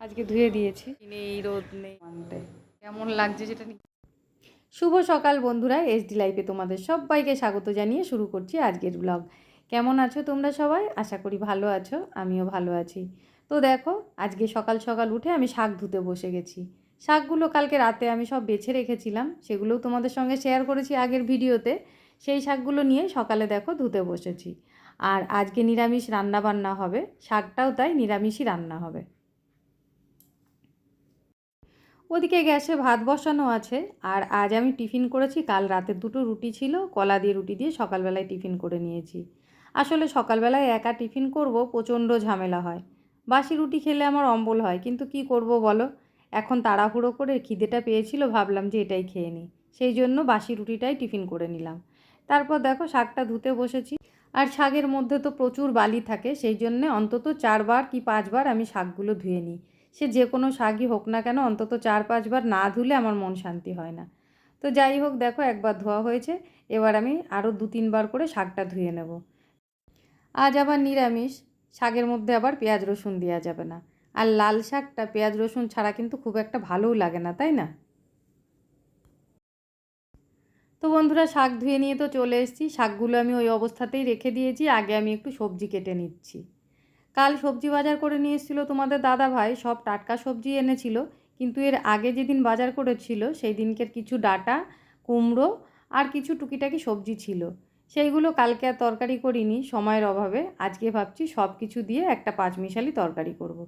আজকে ধুয়ে দিয়েছি, এই রোদ নেই মানতে কেমন লাগছে যেটা। শুভ সকাল বন্ধুরা, এসডি লাইফে তোমাদের সবাইকে স্বাগত জানিয়ে শুরু করছি আজকের ব্লগ। কেমন আছো তোমরা সবাই? আশা করি ভালো আছো, আমিও ভালো আছি। তো দেখো, আজকে সকাল সকাল উঠে আমি শাক ধুতে বসে গেছি। শাকগুলো কালকে রাতে আমি সব বেছে রেখেছিলাম, সেগুলোও তোমাদের সঙ্গে শেয়ার করেছি আগের ভিডিওতে। সেই শাকগুলো নিয়ে সকালে দেখো ধুতে বসেছি। আর আজকে নিরামিষ রান্না বান্না হবে, শাকটাও তাই নিরামিষই রান্না হবে। ওদিকে গ্যাসে ভাত বসানো আছে। আর আজ আমি টিফিন করেছি, কাল রাতের দুটো রুটি ছিল, কলা দিয়ে রুটি দিয়ে সকালবেলায় টিফিন করে নিয়েছি। আসলে সকালবেলায় একা টিফিন করব প্রচণ্ড ঝামেলা হয়। বাসি রুটি খেলে আমার অম্বল হয়, কিন্তু কি করব বলো। এখন তাড়াহুড়ো করে খিদেটা পেয়েছিল, ভাবলাম যে এটাই খেয়ে নিই। সেই জন্য বাসি রুটিটাই টিফিন করে নিলাম। তারপর দেখো শাকটা ধুতে বসেছি। আর শাকের মধ্যে তো প্রচুর বালি থাকে, সেই জন্যে অন্তত 4বার কি 5বার আমি শাকগুলো ধুয়ে নিই। সে যে কোনো শাকই হোক না কেন, অন্তত 4-5বার না ধুলে আমার মন শান্তি হয় না। তো যাই হোক, দেখো একবার ধোয়া হয়েছে, এবার আমি আরও 2-3বার করে শাকটা ধুয়ে নেব। আজ আবার নিরামিষ, শাকের মধ্যে আবার পেঁয়াজ রসুন দেওয়া যাবে না। আর লাল শাকটা পেঁয়াজ রসুন ছাড়া কিন্তু খুব একটা ভালোও লাগে না, তাই না? তো বন্ধুরা, শাক ধুয়ে নিয়ে তো চলে এসেছি। শাকগুলো আমি ওই অবস্থাতেই রেখে দিয়েছি, আগে আমি একটু সবজি কেটে নিচ্ছি। কাল সবজি বাজার করে নিয়ে এসেছিলো তোমাদের দাদা ভাই, সব টাটকা সবজি এনেছিল। কিন্তু এর আগে যেদিন বাজার করেছিল সেই দিনকের কিছু ডাঁটা, কুমড়ো আর কিছু টুকিটাকি সবজি ছিল। সেইগুলো কালকে আর তরকারি করিনি সময়ের অভাবে। আজকে ভাবছি সব কিছু দিয়ে একটা পাঁচমিশালি তরকারি করব।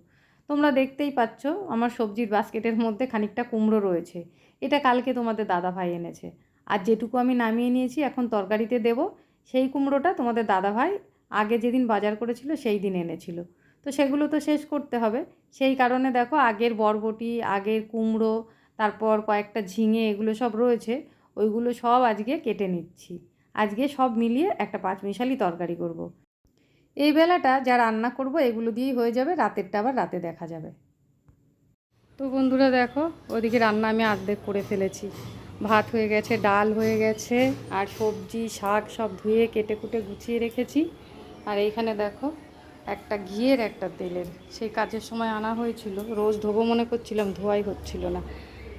তোমরা দেখতেই পাচ্ছ আমার সবজির বাস্কেটের মধ্যে খানিকটা কুমড়ো রয়েছে। এটা কালকে তোমাদের দাদা ভাই এনেছে। আর যেটুকু আমি নামিয়ে নিয়েছি এখন তরকারিতে দেব, সেই কুমড়োটা তোমাদের দাদা ভাই আগে যেদিন বাজার করেছিল সেই দিন এনেছিল। তো সেগুলো তো শেষ করতে হবে। সেই কারণে দেখো আগের বরবটি, আগের কুমড়ো, তারপর কয়েকটা ঝিঙে, এগুলো সব রয়েছে, ওইগুলো সব আজকে কেটে নিচ্ছি। আজকে সব মিলিয়ে একটা পাঁচমিশালি তরকারি করব। এই বেলাটা যা রান্না করব এগুলো দিয়েই হয়ে যাবে, রাতেরটা আবার রাতে দেখা যাবে। তো বন্ধুরা দেখো, ওদিকে রান্না আমি অর্ধেক করে ফেলেছি। ভাত হয়ে গেছে, ডাল হয়ে গেছে, আর সবজি শাক সব ধুয়ে কেটে কুটে গুছিয়ে রেখেছি। আর এইখানে দেখো একটা ঘিয়ের একটা তেলের, সেই কাজের সময় আনা হয়েছিল, রোজ ধোবো মনে করছিলাম, ধোয়াই হচ্ছিল না।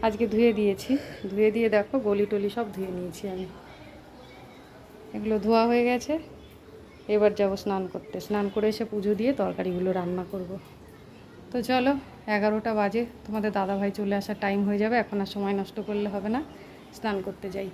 আজকে ধুয়ে দিয়েছি। ধুয়ে দিয়ে দেখো গলি টলি সব ধুয়ে নিয়েছি আমি। এগুলো ধোয়া হয়ে গেছে। এবার যাব স্নান করতে, স্নান করে এসে পুজো দিয়ে তরকারিগুলো রান্না করব। তো চলো, 11টা বাজে, তোমাদের দাদাভাই চলে আসার টাইম হয়ে যাবে, এখন আর সময় নষ্ট করলে হবে না, স্নান করতে যাই।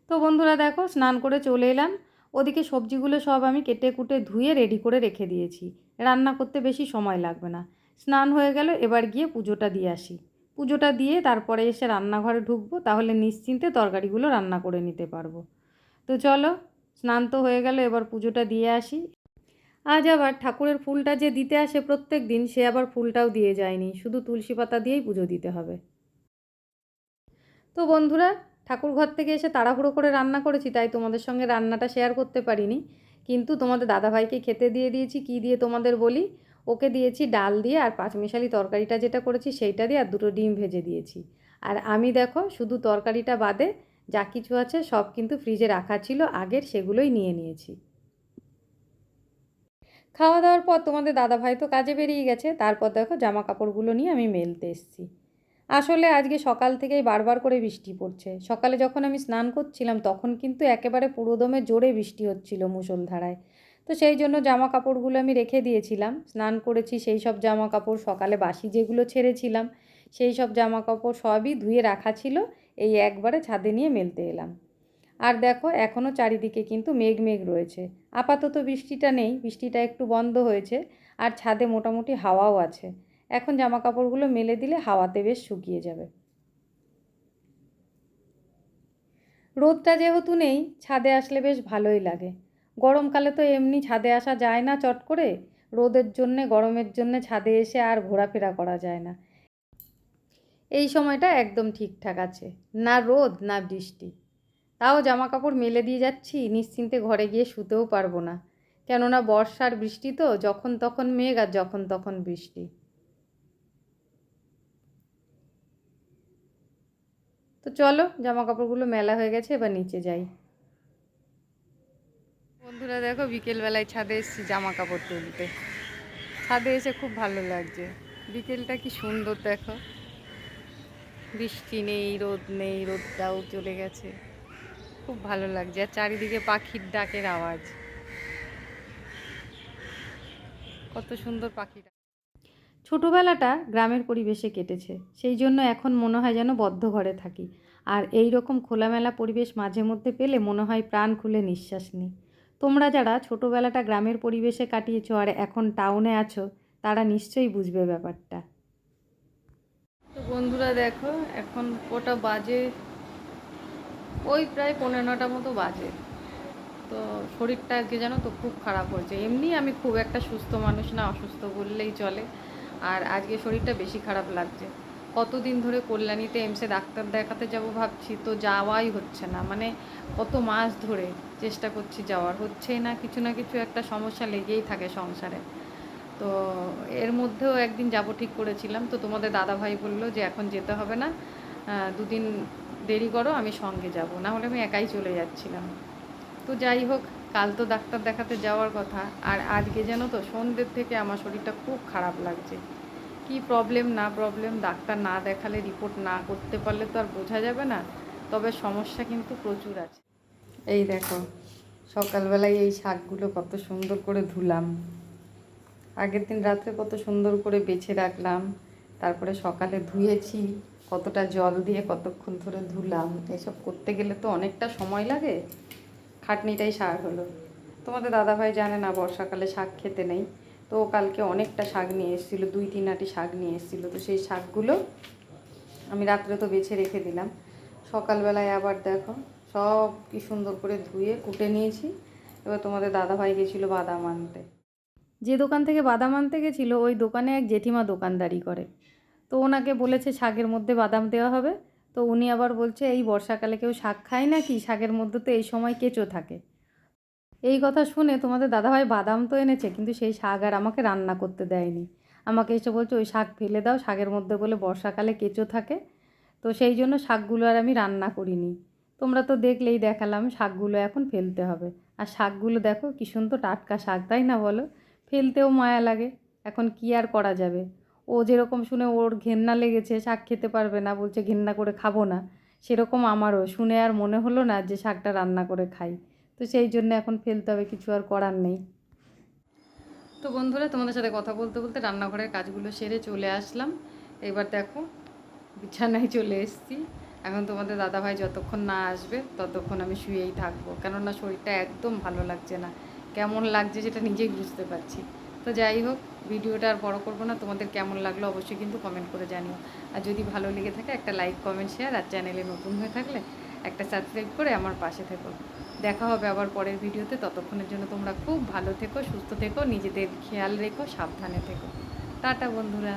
তো বন্ধুরা দেখো, স্নান করে চলে এলাম। ওদিকে সবজিগুলো সব আমি কেটে কুটে ধুয়ে রেডি করে রেখে দিয়েছি, রান্না করতে বেশি সময় লাগবে না। স্নান হয়ে গেল, এবার গিয়ে পুজোটা দিয়ে আসি। পুজোটা দিয়ে তারপরে এসে রান্নাঘরে ঢুকবো, তাহলে নিশ্চিন্তে তরকারিগুলো রান্না করে নিতে পারবো। তো চলো, স্নান তো হয়ে গেল, এবার পুজোটা দিয়ে আসি। আজ আবার ঠাকুরের ফুলটা যে দিতে আসে প্রত্যেক দিন, সে আবার ফুলটাও দিয়ে যায়নি, শুধু তুলসী পাতা দিয়েই পুজো দিতে হবে। তো বন্ধুরা, ঠাকুর ঘর থেকে এসে তাড়াহুড়ো করে রান্না করেছি, তাই তোমাদের সঙ্গে রান্নাটা শেয়ার করতে পারিনি। কিন্তু তোমাদের দাদাভাইকে খেতে দিয়ে দিয়েছি। কি দিয়ে তোমাদের বলি, ওকে দিয়েছি ডাল দিয়ে, আর পাঁচমিশালি তরকারিটা যেটা করেছি সেইটা দিয়ে, আর দুটো ডিম ভেজে দিয়েছি। আর আমি দেখো শুধু তরকারিটা বাদে যা কিছু আছে সব কিন্তু ফ্রিজে রাখা ছিল আগের, সেগুলোই নিয়ে নিয়েছি। খাওয়া দাওয়ার পর তোমাদের দাদাভাই তো কাজে বেরিয়ে গেছে, তারপর দেখো জামা কাপড়গুলো নিয়ে আমি মেলতে এসেছি। আসলে আজকে সকাল থেকেই বারবার করে বৃষ্টি পড়ছে। সকালে যখন আমি স্নান করছিলাম তখন কিন্তু একেবারে পুরোদমে জোরে বৃষ্টি হচ্ছিল মুষলধারায়। তো সেই জন্য জামা কাপড়গুলো আমি রেখে দিয়েছিলাম। স্নান করেছি সেই সব জামা কাপড়, সকালে বাসি যেগুলো ছেড়েছিলাম সেই সব জামা কাপড় সবই ধুয়ে রাখা ছিল, এই একবারে ছাদে নিয়ে মেলতে এলাম। আর দেখো এখনও চারিদিকে কিন্তু মেঘ মেঘ রয়েছে। আপাতত বৃষ্টিটা নেই, বৃষ্টিটা একটু বন্ধ হয়েছে। আর ছাদে মোটামুটি হাওয়াও আছে। এখন জামা কাপড়গুলো মেলে দিলে হাওয়াতে বেশ শুকিয়ে যাবে। রোদটা যেহেতু নেই, ছাদে আসলে বেশ ভালোই লাগে। গরমকালে তো এমনি ছাদে আসা যায় না চট করে, রোদের জন্যে গরমের জন্যে ছাদে এসে আর ঘোরাফেরা করা যায় না। এই সময়টা একদম ঠিকঠাক আছে, না রোদ না বৃষ্টি। তাও জামা কাপড় মেলে দিয়ে যাচ্ছি, নিশ্চিন্তে ঘরে গিয়ে শুতেও পারবো না। কেননা বর্ষার বৃষ্টি তো, যখন তখন মেঘ আর যখন তখন বৃষ্টি। তো চলো, জামা কাপড়গুলো মেলা হয়ে গেছে, এবার নিচে যাই। বন্ধুরা দেখো, বিকেলবেলায় ছাদে এসেছি জামা কাপড় তুলতে। ছাদে এসে খুব ভালো লাগছে। বিকেলটা কি সুন্দর দেখো, বৃষ্টি নেই, রোদ নেই, রোদটাও চলে গেছে, খুব ভালো লাগছে। আর চারিদিকে পাখির ডাকের আওয়াজ, কত সুন্দর পাখিটা। ছোটোবেলাটা গ্রামের পরিবেশে কেটেছে, সেই জন্য এখন মনে হয় যেন বদ্ধ ঘরে থাকি। আর এই রকম খোলামেলা পরিবেশ মাঝে মধ্যে পেলে মনে হয় প্রাণ খুলে নিঃশ্বাস নিই। তোমরা যারা ছোটোবেলাটা গ্রামের পরিবেশে কাটিয়েছো আর এখন টাউনে আছো, তারা নিশ্চয়ই বুঝবে ব্যাপারটা। তো বন্ধুরা দেখো, এখন কটা বাজে, ওই প্রায় 9:15 মতো বাজে। তো শরীরটা আজকে জানো তো খুব খারাপ হয়েছে। এমনি আমি খুব একটা সুস্থ মানুষ না, অসুস্থ বললেই চলে। আর আজকে শরীরটা বেশি খারাপ লাগছে। কতদিন ধরে কল্যাণীতে এমসে ডাক্তার দেখাতে যাব ভাবছি, তো যাওয়াই হচ্ছে না। মানে কত মাস ধরে চেষ্টা করছি যাওয়ার, হচ্ছেই না। কিছু না কিছু একটা সমস্যা লেগেই থাকে সংসারে। তো এর মধ্যেও একদিন যাব ঠিক করেছিলাম, তো তোমাদের দাদাভাই বললো যে এখন যেতে হবে না, 2 দিন দেরি করো, আমি সঙ্গে যাব, না হলে আমি একাই চলে যাচ্ছিলাম। তো যাই হোক, কাল তো ডাক্তার দেখাতে যাওয়ার কথা, আর আজকে যেন তো সন্ধ্যের থেকে আমার শরীরটা খুব খারাপ লাগছে। কি প্রবলেম না প্রবলেম, ডাক্তার না দেখালে, রিপোর্ট না করতে পারলে তো আর বোঝা যাবে না। তবে সমস্যা কিন্তু প্রচুর আছে। এই দেখো, সকালবেলায় এই শাকগুলো কত সুন্দর করে ধুলাম, আগের দিন রাত্রে কত সুন্দর করে বেছে রাখলাম, তারপরে সকালে ধুয়েছি, কতটা জল দিয়ে কতক্ষণ ধরে ধুলাম। এসব করতে গেলে তো অনেকটা সময় লাগে, খাটনিটাই সার হলো। তোমাদের দাদাভাই জানে না বর্ষাকালে শাক খেতে নেই, তো কালকে অনেকটা শাক নিয়ে এসেছিলো, 2-3 আঁটি শাক নিয়ে এসেছিলো। তো সেই শাকগুলো আমি রাত্রে তো বেছে রেখে দিলাম, সকালবেলায় আবার দেখো সব কি সুন্দর করে ধুয়ে কুটে নিয়েছি। এবার তোমাদের দাদাভাই গেছিলো বাদাম আনতে। যে দোকান থেকে বাদাম আনতে গেছিলো, ওই দোকানে এক জেঠিমা দোকানদারি করে। তো ওনাকে বলেছে শাকের মধ্যে বাদাম দেওয়া হবে। তো উনি আবার বলছে এই বর্ষাকালে কেউ শাক খায় না কি, শাকের মধ্যে তো এই সময় কেঁচো থাকে। এই কথা শুনে তোমাদের দাদাভাই বাদাম তো এনেছে, কিন্তু সেই শাক আর আমাকে রান্না করতে দেয়নি। আমাকে এসে বলছে ওই শাক ফেলে দাও, শাকের মধ্যে বলে বর্ষাকালে কেঁচো থাকে। তো সেই জন্য শাকগুলো আর আমি রান্না করিনি। তোমরা তো দেখলেই, দেখালাম শাকগুলো এখন ফেলতে হবে। আর শাকগুলো দেখো কী সুন্দর টাটকা শাক, তাই না বলো? ফেলতেও মায়া লাগে। এখন কি আর করা যাবে। ও যেরকম শুনে ওর ঘেন্না লেগেছে, শাক খেতে পারবে না, বলছে ঘেন্না করে খাবো না, সেরকম আমারও শুনে আর মনে হলো না যে শাকটা রান্না করে খাই। তো সেই জন্য এখন ফেলতে হবে, কিছু আর করার নেই। তো বন্ধুরা, তোমাদের সাথে কথা বলতে বলতে রান্নাঘরের কাজগুলো সেরে চলে আসলাম। এবার দেখো বিছানায় চলে এসেছি। এখন তোমাদের দাদাভাই যতক্ষণ না আসবে ততক্ষণ আমি শুয়েই থাকবো, কেননা শরীরটা একদম ভালো লাগছে না। কেমন লাগছে সেটা নিজেই বুঝতে পারছি। তো যাই হোক, ভিডিওটা আর বড় করবো না। তোমাদের কেমন লাগলো অবশ্যই কিন্তু কমেন্ট করে জানিও। আর যদি ভালো লেগে থাকে একটা লাইক, কমেন্ট, শেয়ার, আর চ্যানেলে নতুন হয়ে থাকলে একটা সাবস্ক্রাইব করে আমার পাশে থেকো। দেখা হবে আবার পরের ভিডিওতে। ততক্ষণের জন্য তোমরা খুব ভালো থেকো, সুস্থ থেকো, নিজেদের খেয়াল রেখো, সাবধানে থেকো। টাটা বন্ধুরা।